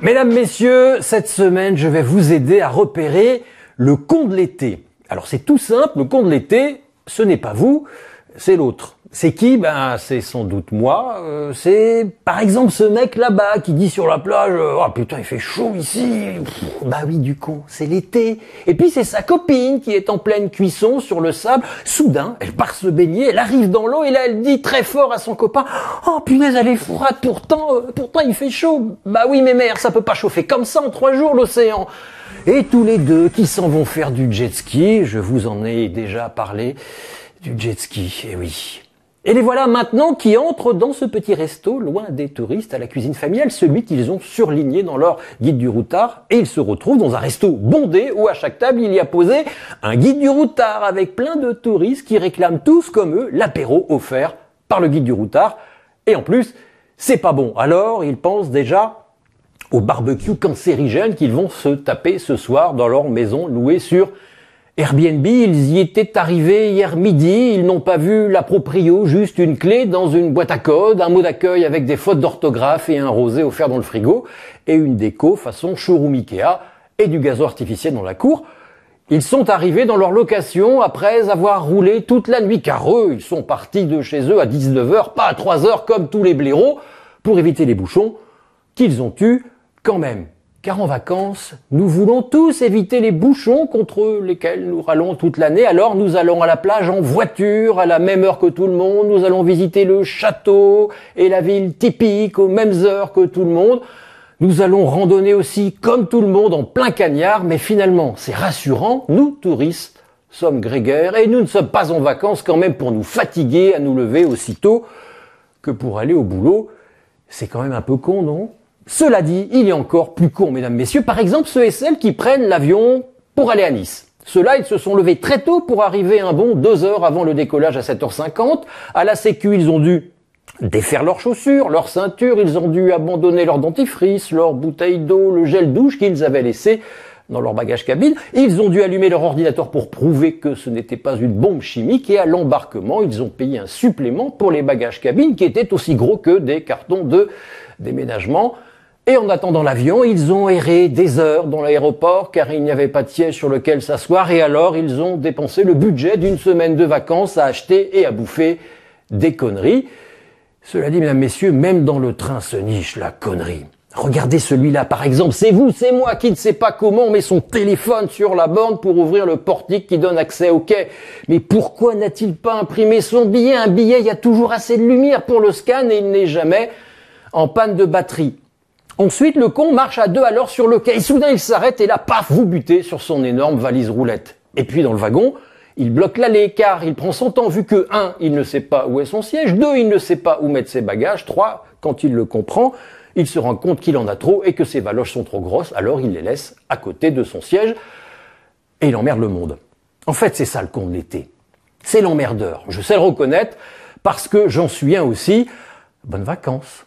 Mesdames, messieurs, cette semaine, je vais vous aider à repérer le con de l'été. Alors c'est tout simple, le con de l'été, ce n'est pas vous, c'est l'autre. C'est qui? Ben c'est sans doute moi. C'est par exemple ce mec là-bas qui dit sur la plage oh putain il fait chaud ici. Bah oui du con, c'est l'été. Et puis c'est sa copine qui est en pleine cuisson sur le sable. Soudain, elle part se baigner, elle arrive dans l'eau et là elle dit très fort à son copain oh punaise elle est froide pourtant il fait chaud. Bah oui mais merde ça peut pas chauffer comme ça en 3 jours l'océan. Et tous les deux qui s'en vont faire du jet ski. Je vous en ai déjà parlé du jet ski. Et oui. Et les voilà maintenant qui entrent dans ce petit resto, loin des touristes, à la cuisine familiale, celui qu'ils ont surligné dans leur guide du routard, et ils se retrouvent dans un resto bondé où à chaque table il y a posé un guide du routard avec plein de touristes qui réclament tous comme eux l'apéro offert par le guide du routard. Et en plus, c'est pas bon. Alors ils pensent déjà au barbecue cancérigène qu'ils vont se taper ce soir dans leur maison louée sur Airbnb. Ils y étaient arrivés hier midi, ils n'ont pas vu la proprio, juste une clé dans une boîte à code, un mot d'accueil avec des fautes d'orthographe et un rosé offert dans le frigo, et une déco façon showroom Ikea, et du gazon artificiel dans la cour. Ils sont arrivés dans leur location après avoir roulé toute la nuit, car eux, ils sont partis de chez eux à 19h, pas à 3h comme tous les blaireaux, pour éviter les bouchons qu'ils ont eus quand même. Car en vacances, nous voulons tous éviter les bouchons contre lesquels nous râlons toute l'année. Alors nous allons à la plage en voiture, à la même heure que tout le monde. Nous allons visiter le château et la ville typique aux mêmes heures que tout le monde. Nous allons randonner aussi comme tout le monde en plein cagnard. Mais finalement, c'est rassurant, nous touristes sommes grégaires et nous ne sommes pas en vacances quand même pour nous fatiguer à nous lever aussitôt que pour aller au boulot. C'est quand même un peu con, non ? Cela dit, il y a encore plus con, mesdames, messieurs. Par exemple, ceux et celles qui prennent l'avion pour aller à Nice. Ceux-là, ils se sont levés très tôt pour arriver un bon 2 heures avant le décollage à 7h50. À la sécu, ils ont dû défaire leurs chaussures, leurs ceintures, ils ont dû abandonner leur dentifrice, leur bouteille d'eau, le gel douche qu'ils avaient laissé dans leur bagage cabine. Ils ont dû allumer leur ordinateur pour prouver que ce n'était pas une bombe chimique. Et à l'embarquement, ils ont payé un supplément pour les bagages cabine qui étaient aussi gros que des cartons de déménagement. Et en attendant l'avion, ils ont erré des heures dans l'aéroport car il n'y avait pas de siège sur lequel s'asseoir et alors ils ont dépensé le budget d'une semaine de vacances à acheter et à bouffer des conneries. Cela dit, mesdames, messieurs, même dans le train se niche la connerie. Regardez celui-là, par exemple, c'est vous, c'est moi qui ne sais pas comment on met son téléphone sur la borne pour ouvrir le portique qui donne accès au quai. Mais pourquoi n'a-t-il pas imprimé son billet? Un billet, il y a toujours assez de lumière pour le scan et il n'est jamais en panne de batterie. Ensuite, le con marche à 2 à l'heure sur le quai. Et soudain, il s'arrête et là, paf, vous butez sur son énorme valise roulette. Et puis, dans le wagon, il bloque l'allée car il prend son temps vu que 1, il ne sait pas où est son siège, 2, il ne sait pas où mettre ses bagages, 3, quand il le comprend, il se rend compte qu'il en a trop et que ses valoches sont trop grosses, alors il les laisse à côté de son siège et il emmerde le monde. En fait, c'est ça le con de l'été. C'est l'emmerdeur. Je sais le reconnaître parce que j'en suis un aussi. Bonnes vacances.